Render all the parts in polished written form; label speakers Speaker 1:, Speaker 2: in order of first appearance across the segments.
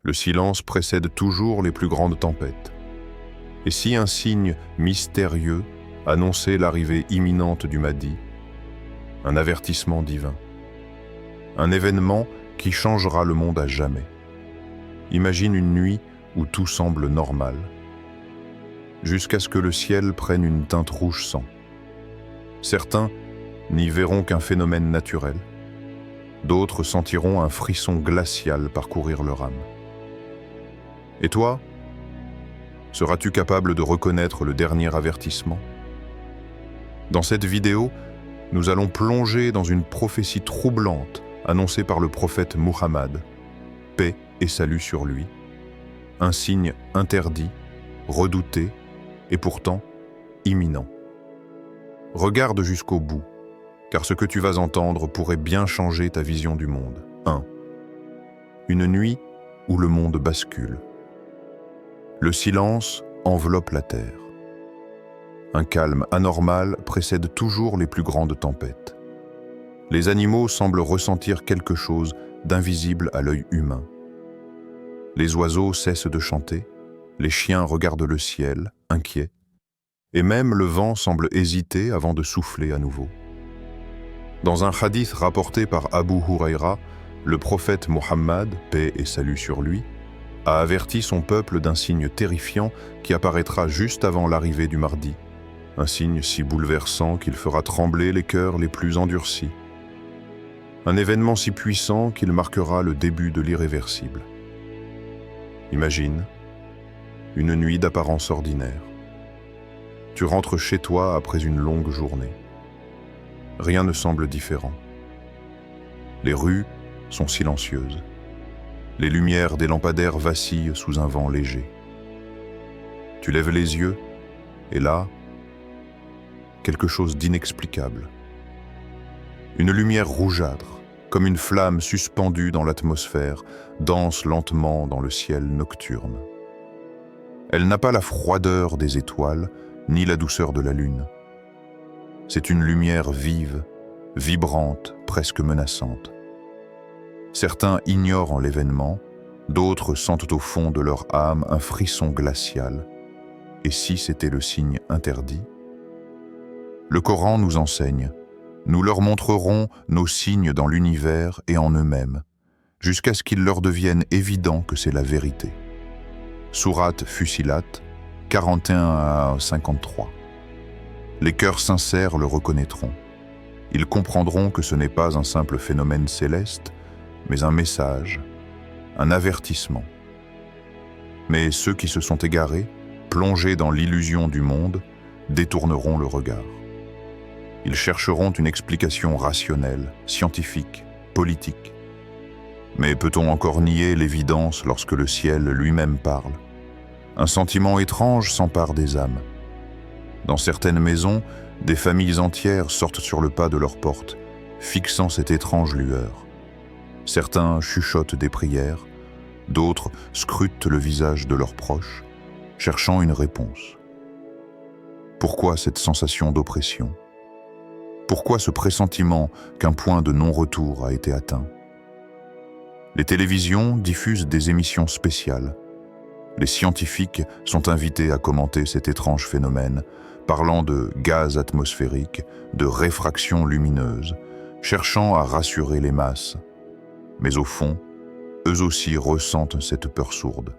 Speaker 1: Le silence précède toujours les plus grandes tempêtes. Et si un signe mystérieux annonçait l'arrivée imminente du Mahdi, un avertissement divin, un événement qui changera le monde à jamais. Imagine une nuit où tout semble normal, jusqu'à ce que le ciel prenne une teinte rouge sang. Certains n'y verront qu'un phénomène naturel, d'autres sentiront un frisson glacial parcourir leur âme. Et toi, seras-tu capable de reconnaître le dernier avertissement? Dans cette vidéo, nous allons plonger dans une prophétie troublante annoncée par le prophète Muhammad, paix et salut sur lui, un signe interdit, redouté et pourtant imminent. Regarde jusqu'au bout, car ce que tu vas entendre pourrait bien changer ta vision du monde. 1. Une nuit où le monde bascule. Le silence enveloppe la terre. Un calme anormal précède toujours les plus grandes tempêtes. Les animaux semblent ressentir quelque chose d'invisible à l'œil humain. Les oiseaux cessent de chanter, les chiens regardent le ciel, inquiets, et même le vent semble hésiter avant de souffler à nouveau. Dans un hadith rapporté par Abu Huraira, le prophète Muhammad, paix et salut sur lui, a averti son peuple d'un signe terrifiant qui apparaîtra juste avant l'arrivée du Mahdi. Un signe si bouleversant qu'il fera trembler les cœurs les plus endurcis. Un événement si puissant qu'il marquera le début de l'irréversible. Imagine, une nuit d'apparence ordinaire. Tu rentres chez toi après une longue journée. Rien ne semble différent. Les rues sont silencieuses. Les lumières des lampadaires vacillent sous un vent léger. Tu lèves les yeux, et là, quelque chose d'inexplicable. Une lumière rougeâtre, comme une flamme suspendue dans l'atmosphère, danse lentement dans le ciel nocturne. Elle n'a pas la froideur des étoiles, ni la douceur de la lune. C'est une lumière vive, vibrante, presque menaçante. Certains ignorent l'événement, d'autres sentent au fond de leur âme un frisson glacial. Et si c'était le signe interdit? Le Coran nous enseigne, nous leur montrerons nos signes dans l'univers et en eux-mêmes, jusqu'à ce qu'il leur devienne évident que c'est la vérité. Sourate Fussilat, 41 à 53. Les cœurs sincères le reconnaîtront. Ils comprendront que ce n'est pas un simple phénomène céleste, mais un message, un avertissement. Mais ceux qui se sont égarés, plongés dans l'illusion du monde, détourneront le regard. Ils chercheront une explication rationnelle, scientifique, politique. Mais peut-on encore nier l'évidence lorsque le ciel lui-même parle? Un sentiment étrange s'empare des âmes. Dans certaines maisons, des familles entières sortent sur le pas de leurs portes, fixant cette étrange lueur. Certains chuchotent des prières, d'autres scrutent le visage de leurs proches, cherchant une réponse. Pourquoi cette sensation d'oppression? Pourquoi ce pressentiment qu'un point de non-retour a été atteint? Les télévisions diffusent des émissions spéciales. Les scientifiques sont invités à commenter cet étrange phénomène, parlant de gaz atmosphérique, de réfraction lumineuse, cherchant à rassurer les masses. Mais au fond, eux aussi ressentent cette peur sourde.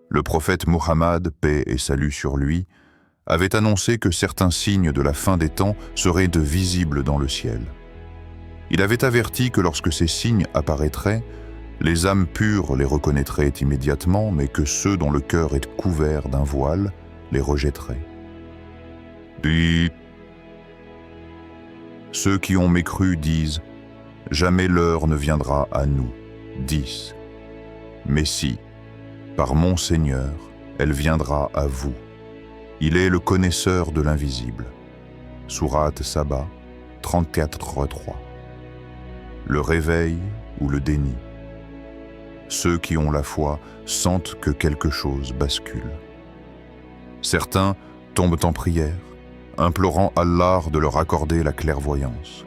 Speaker 1: Le prophète Muhammad, paix et salut sur lui, avait annoncé que certains signes de la fin des temps seraient de visibles dans le ciel. Il avait averti que lorsque ces signes apparaîtraient, les âmes pures les reconnaîtraient immédiatement, mais que ceux dont le cœur est couvert d'un voile les rejetteraient. Ceux qui ont mécru disent « Jamais l'heure ne viendra à nous » 10. Mais si, par mon Seigneur, elle viendra à vous. Il est le connaisseur de l'invisible. Sourate Saba, 34-3. Le réveil ou le déni. Ceux qui ont la foi sentent que quelque chose bascule. Certains tombent en prière, implorant Allah de leur accorder la clairvoyance.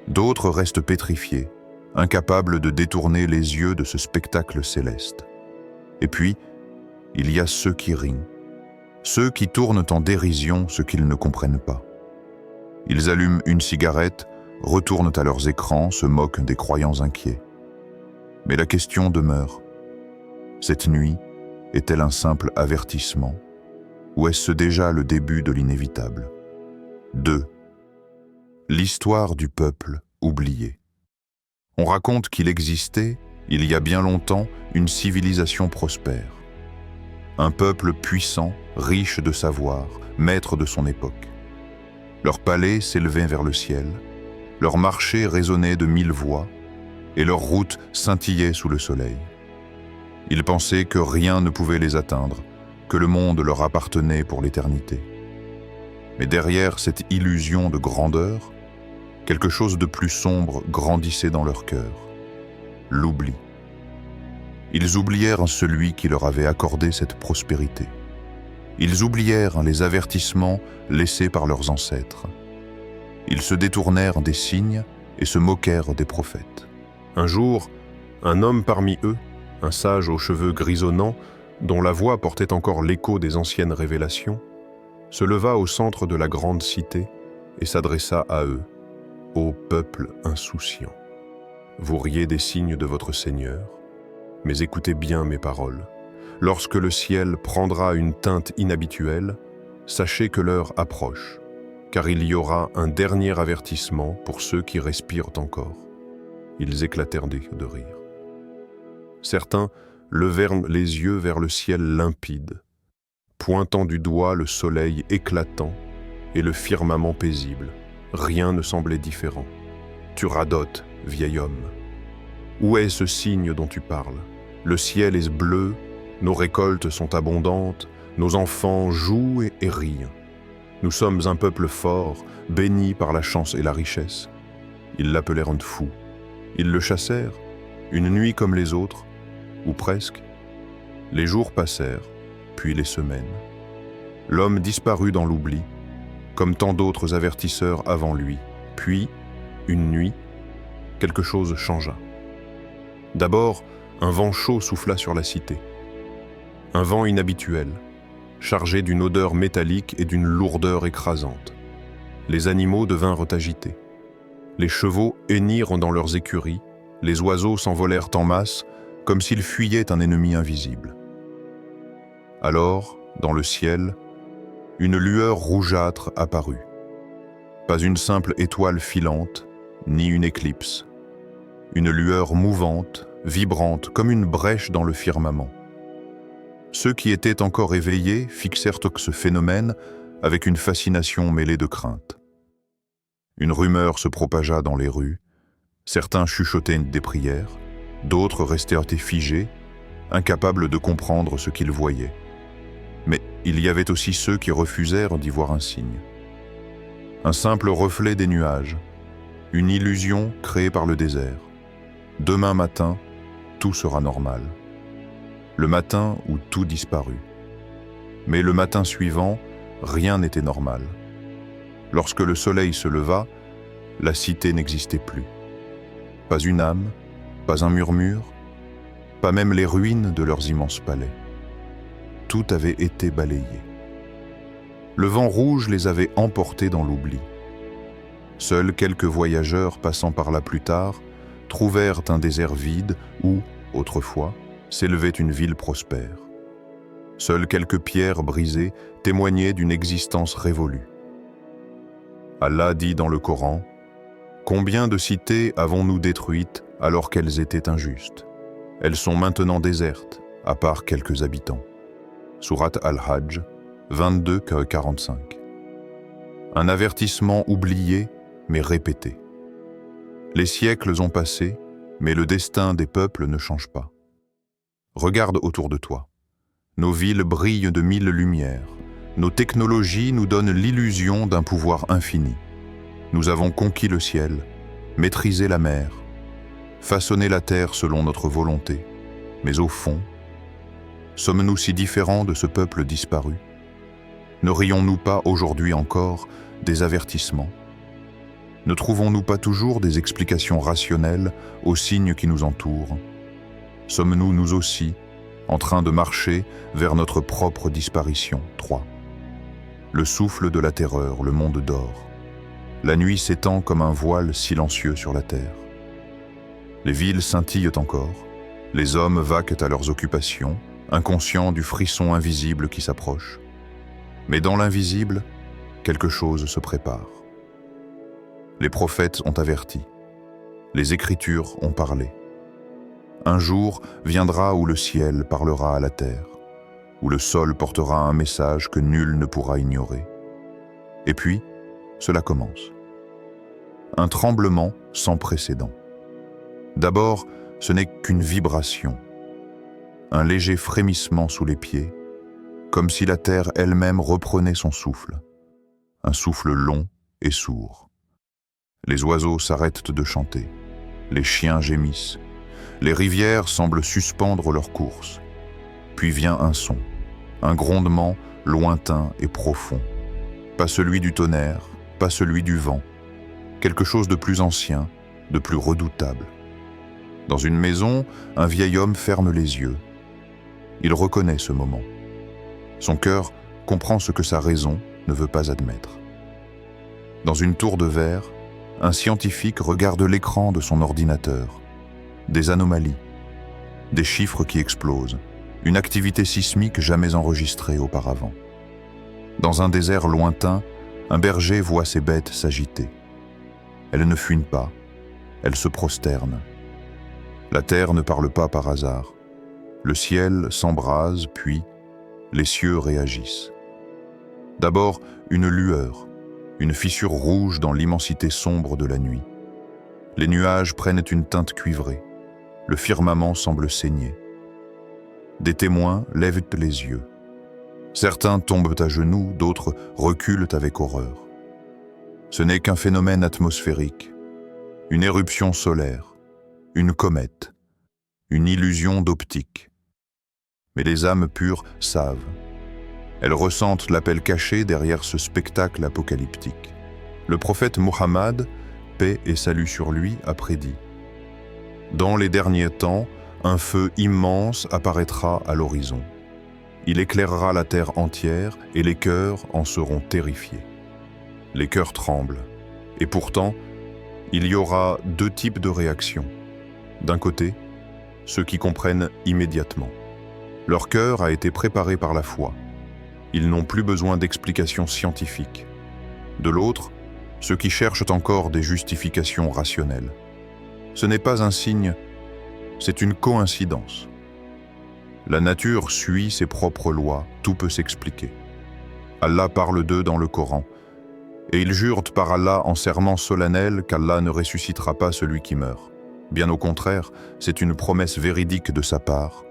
Speaker 1: D'autres restent pétrifiés, incapables de détourner les yeux de ce spectacle céleste. Et puis, il y a ceux qui rient, ceux qui tournent en dérision ce qu'ils ne comprennent pas. Ils allument une cigarette, retournent à leurs écrans, se moquent des croyants inquiets. Mais la question demeure. Cette nuit est-elle un simple avertissement, ou est-ce déjà le début de l'inévitable? 2. L'histoire du peuple oublié. On raconte qu'il existait, il y a bien longtemps, une civilisation prospère. Un peuple puissant, riche de savoir, maître de son époque. Leurs palais s'élevaient vers le ciel, leurs marchés résonnaient de 1000 voix, et leurs routes scintillaient sous le soleil. Ils pensaient que rien ne pouvait les atteindre, que le monde leur appartenait pour l'éternité. Mais derrière cette illusion de grandeur, quelque chose de plus sombre grandissait dans leur cœur, l'oubli. Ils oublièrent celui qui leur avait accordé cette prospérité. Ils oublièrent les avertissements laissés par leurs ancêtres. Ils se détournèrent des signes et se moquèrent des prophètes. Un jour, un homme parmi eux, un sage aux cheveux grisonnants, dont la voix portait encore l'écho des anciennes révélations, se leva au centre de la grande cité et s'adressa à eux, ô peuple insouciant. Vous riez des signes de votre Seigneur, mais écoutez bien mes paroles. Lorsque le ciel prendra une teinte inhabituelle, sachez que l'heure approche, car il y aura un dernier avertissement pour ceux qui respirent encore. Ils éclatèrent de rire. Certains levèrent les yeux vers le ciel limpide, pointant du doigt le soleil éclatant et le firmament paisible. Rien ne semblait différent. Tu radotes, vieil homme. Où est ce signe dont tu parles? Le ciel est bleu, nos récoltes sont abondantes, nos enfants jouent et rient. Nous sommes un peuple fort, béni par la chance et la richesse. Ils l'appelèrent un fou. Ils le chassèrent, une nuit comme les autres, ou presque. Les jours passèrent, puis les semaines. L'homme disparut dans l'oubli, comme tant d'autres avertisseurs avant lui. Puis, une nuit, quelque chose changea. D'abord, un vent chaud souffla sur la cité. Un vent inhabituel, chargé d'une odeur métallique et d'une lourdeur écrasante. Les animaux devinrent agités. Les chevaux hennirent dans leurs écuries, les oiseaux s'envolèrent en masse, comme s'ils fuyaient un ennemi invisible. Alors, dans le ciel, une lueur rougeâtre apparut. Pas une simple étoile filante, ni une éclipse. Une lueur mouvante, vibrante, comme une brèche dans le firmament. Ceux qui étaient encore éveillés fixèrent ce phénomène avec une fascination mêlée de crainte. Une rumeur se propagea dans les rues, certains chuchotaient des prières, d'autres restèrent figés, incapables de comprendre ce qu'ils voyaient. Mais il y avait aussi ceux qui refusèrent d'y voir un signe. Un simple reflet des nuages, une illusion créée par le désert. Demain matin, tout sera normal. Le matin où tout disparut. Mais le matin suivant, rien n'était normal. Lorsque le soleil se leva, la cité n'existait plus. Pas une âme, pas un murmure, pas même les ruines de leurs immenses palais. Tout avait été balayé. Le vent rouge les avait emportés dans l'oubli. Seuls quelques voyageurs passant par là plus tard trouvèrent un désert vide où, autrefois, s'élevait une ville prospère. Seules quelques pierres brisées témoignaient d'une existence révolue. Allah dit dans le Coran, « Combien de cités avons-nous détruites alors qu'elles étaient injustes? Elles sont maintenant désertes, à part quelques habitants. » Sourate Al-Hajj, 22-45. Un avertissement oublié, mais répété. Les siècles ont passé, mais le destin des peuples ne change pas. Regarde autour de toi. Nos villes brillent de 1000 lumières. Nos technologies nous donnent l'illusion d'un pouvoir infini. Nous avons conquis le ciel, maîtrisé la mer, façonné la terre selon notre volonté. Mais au fond, sommes-nous si différents de ce peuple disparu? Ne rions-nous pas aujourd'hui encore des avertissements? Ne trouvons-nous pas toujours des explications rationnelles aux signes qui nous entourent? Sommes-nous, nous aussi, en train de marcher vers notre propre disparition. 3. Le souffle de la terreur, le monde dort. La nuit s'étend comme un voile silencieux sur la terre. Les villes scintillent encore, les hommes vaquent à leurs occupations, inconscients du frisson invisible qui s'approche. Mais dans l'invisible, quelque chose se prépare. Les prophètes ont averti, les Écritures ont parlé. Un jour viendra où le ciel parlera à la terre, où le sol portera un message que nul ne pourra ignorer. Et puis, cela commence. Un tremblement sans précédent. D'abord, ce n'est qu'une vibration, un léger frémissement sous les pieds, comme si la terre elle-même reprenait son souffle, un souffle long et sourd. Les oiseaux s'arrêtent de chanter, les chiens gémissent, les rivières semblent suspendre leur course. Puis vient un son, un grondement lointain et profond. Pas celui du tonnerre, pas celui du vent. Quelque chose de plus ancien, de plus redoutable. Dans une maison, un vieil homme ferme les yeux. Il reconnaît ce moment. Son cœur comprend ce que sa raison ne veut pas admettre. Dans une tour de verre, un scientifique regarde l'écran de son ordinateur. Des anomalies, des chiffres qui explosent, une activité sismique jamais enregistrée auparavant. Dans un désert lointain, un berger voit ses bêtes s'agiter. Elles ne fuient pas, elles se prosternent. La terre ne parle pas par hasard. Le ciel s'embrase, puis les cieux réagissent. D'abord, une lueur, une fissure rouge dans l'immensité sombre de la nuit. Les nuages prennent une teinte cuivrée. Le firmament semble saigner. Des témoins lèvent les yeux. Certains tombent à genoux, d'autres reculent avec horreur. Ce n'est qu'un phénomène atmosphérique, une éruption solaire, une comète, une illusion d'optique. Mais les âmes pures savent. Elles ressentent l'appel caché derrière ce spectacle apocalyptique. Le prophète Muhammad, paix et salut sur lui, a prédit: dans les derniers temps, un feu immense apparaîtra à l'horizon. Il éclairera la terre entière et les cœurs en seront terrifiés. Les cœurs tremblent. Et pourtant, il y aura deux types de réactions. D'un côté, ceux qui comprennent immédiatement. Leur cœur a été préparé par la foi. Ils n'ont plus besoin d'explications scientifiques. De l'autre, ceux qui cherchent encore des justifications rationnelles. Ce n'est pas un signe, c'est une coïncidence. La nature suit ses propres lois, tout peut s'expliquer. Allah parle d'eux dans le Coran, et ils jurent par Allah en serment solennel qu'Allah ne ressuscitera pas celui qui meurt. Bien au contraire, c'est une promesse véridique de sa part,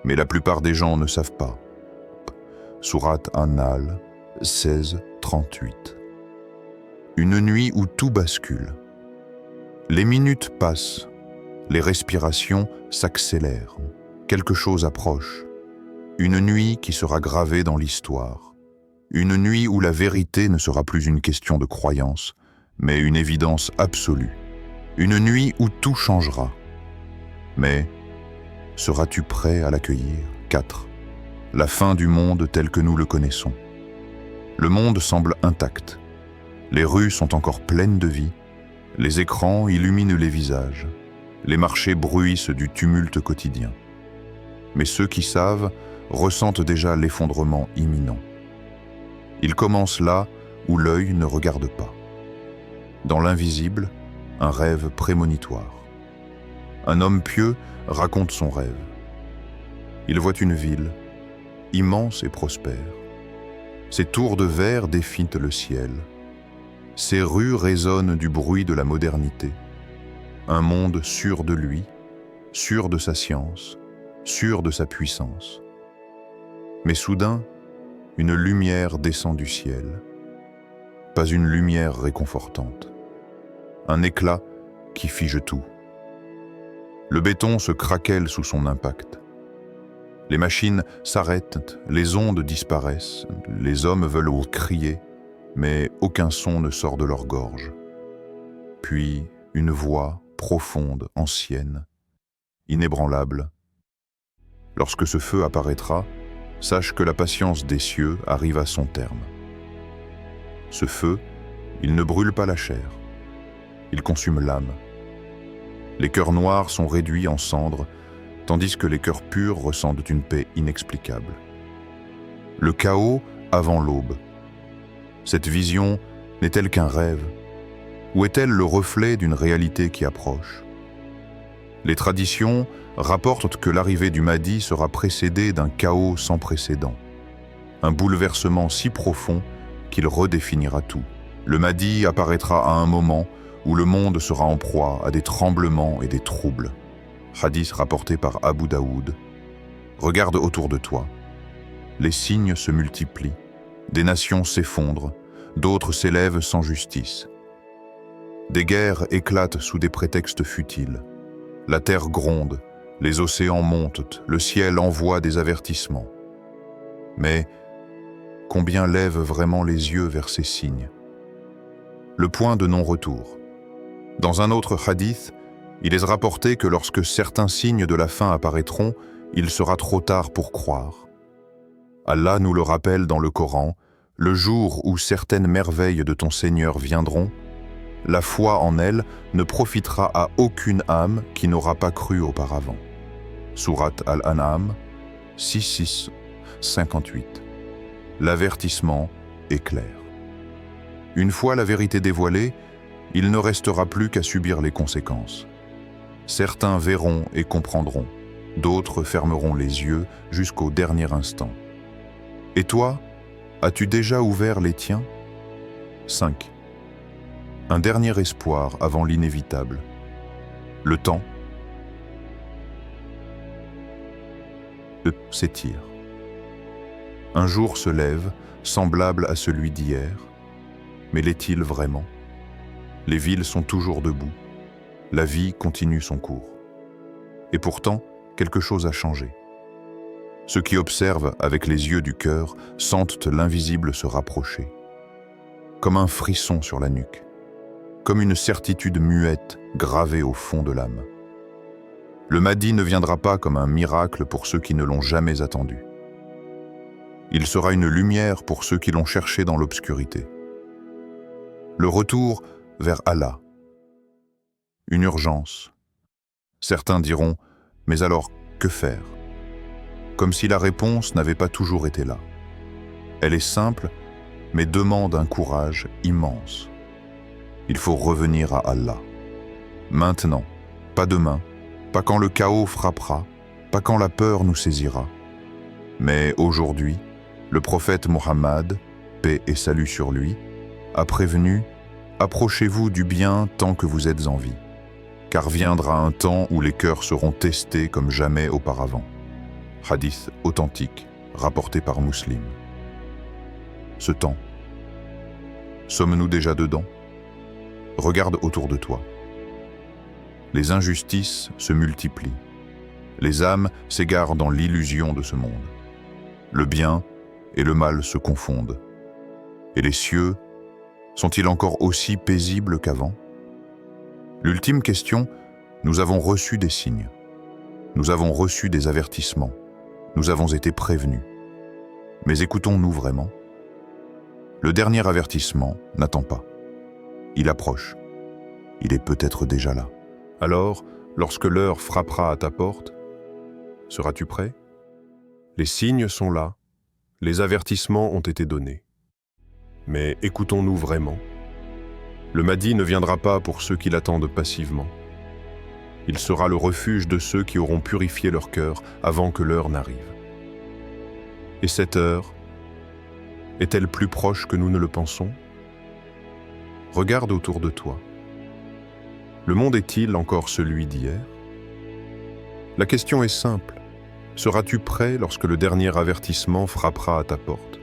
Speaker 1: mais la plupart des gens ne savent pas. Sourate An-Nahl 16:38. Une nuit où tout bascule. Les minutes passent, les respirations s'accélèrent, quelque chose approche. Une nuit qui sera gravée dans l'histoire. Une nuit où la vérité ne sera plus une question de croyance, mais une évidence absolue. Une nuit où tout changera. Mais seras-tu prêt à l'accueillir? 4. La fin du monde tel que nous le connaissons. Le monde semble intact. Les rues sont encore pleines de vie. Les écrans illuminent les visages. Les marchés bruissent du tumulte quotidien. Mais ceux qui savent ressentent déjà l'effondrement imminent. Il commence là où l'œil ne regarde pas. Dans l'invisible, un rêve prémonitoire. Un homme pieux raconte son rêve. Il voit une ville, immense et prospère. Ses tours de verre défient le ciel. Ses rues résonnent du bruit de la modernité. Un monde sûr de lui, sûr de sa science, sûr de sa puissance. Mais soudain, une lumière descend du ciel. Pas une lumière réconfortante. Un éclat qui fige tout. Le béton se craquelle sous son impact. Les machines s'arrêtent, les ondes disparaissent, les hommes veulent crier, mais aucun son ne sort de leur gorge. Puis une voix profonde, ancienne, inébranlable. Lorsque ce feu apparaîtra, sache que la patience des cieux arrive à son terme. Ce feu, il ne brûle pas la chair, il consume l'âme. Les cœurs noirs sont réduits en cendres, tandis que les cœurs purs ressentent une paix inexplicable. Le chaos avant l'aube. Cette vision n'est-elle qu'un rêve? Ou est-elle le reflet d'une réalité qui approche? Les traditions rapportent que l'arrivée du Mahdi sera précédée d'un chaos sans précédent, un bouleversement si profond qu'il redéfinira tout. Le Mahdi apparaîtra à un moment où le monde sera en proie à des tremblements et des troubles. Hadith rapporté par Abu Daoud. Regarde autour de toi. Les signes se multiplient, des nations s'effondrent, d'autres s'élèvent sans justice. Des guerres éclatent sous des prétextes futiles. La terre gronde, les océans montent, le ciel envoie des avertissements. Mais combien lèvent vraiment les yeux vers ces signes? Le point de non-retour. Dans un autre hadith, il est rapporté que lorsque certains signes de la fin apparaîtront, il sera trop tard pour croire. Allah nous le rappelle dans le Coran, le jour où certaines merveilles de ton Seigneur viendront, la foi en elles ne profitera à aucune âme qui n'aura pas cru auparavant. Sourate Al-An'am 6, 58. L'avertissement est clair. Une fois la vérité dévoilée, il ne restera plus qu'à subir les conséquences. Certains verront et comprendront, d'autres fermeront les yeux jusqu'au dernier instant. Et toi, as-tu déjà ouvert les tiens? 5. Un dernier espoir avant l'inévitable. Le temps s'étire. Un jour se lève, semblable à celui d'hier, mais l'est-il vraiment? Les villes sont toujours debout, la vie continue son cours. Et pourtant, quelque chose a changé. Ceux qui observent avec les yeux du cœur sentent l'invisible se rapprocher, comme un frisson sur la nuque, comme une certitude muette gravée au fond de l'âme. Le Mahdi ne viendra pas comme un miracle pour ceux qui ne l'ont jamais attendu. Il sera une lumière pour ceux qui l'ont cherché dans l'obscurité. Le retour vers Allah. Une urgence. Certains diront, mais alors, que faire? Comme si la réponse n'avait pas toujours été là. Elle est simple, mais demande un courage immense. Il faut revenir à Allah. Maintenant, pas demain, pas quand le chaos frappera, pas quand la peur nous saisira. Mais aujourd'hui, le prophète Mohammed, paix et salut sur lui, a prévenu « Approchez-vous du bien tant que vous êtes en vie, car viendra un temps où les cœurs seront testés comme jamais auparavant. » Hadith authentique, rapporté par Muslim. Ce temps, sommes-nous déjà dedans? Regarde autour de toi. Les injustices se multiplient. Les âmes s'égarent dans l'illusion de ce monde. Le bien et le mal se confondent. Et les cieux sont-ils encore aussi paisibles qu'avant? L'ultime question, nous avons reçu des signes. Nous avons reçu des avertissements. Nous avons été prévenus. Mais écoutons-nous vraiment? Le dernier avertissement n'attend pas. Il approche. Il est peut-être déjà là. Alors, lorsque l'heure frappera à ta porte, seras-tu prêt? Les signes sont là, les avertissements ont été donnés. Mais écoutons-nous vraiment? Le Mahdi ne viendra pas pour ceux qui l'attendent passivement. Il sera le refuge de ceux qui auront purifié leur cœur avant que l'heure n'arrive. Et cette heure, est-elle plus proche que nous ne le pensons? Regarde autour de toi. Le monde est-il encore celui d'hier? La question est simple. Seras-tu prêt lorsque le dernier avertissement frappera à ta porte?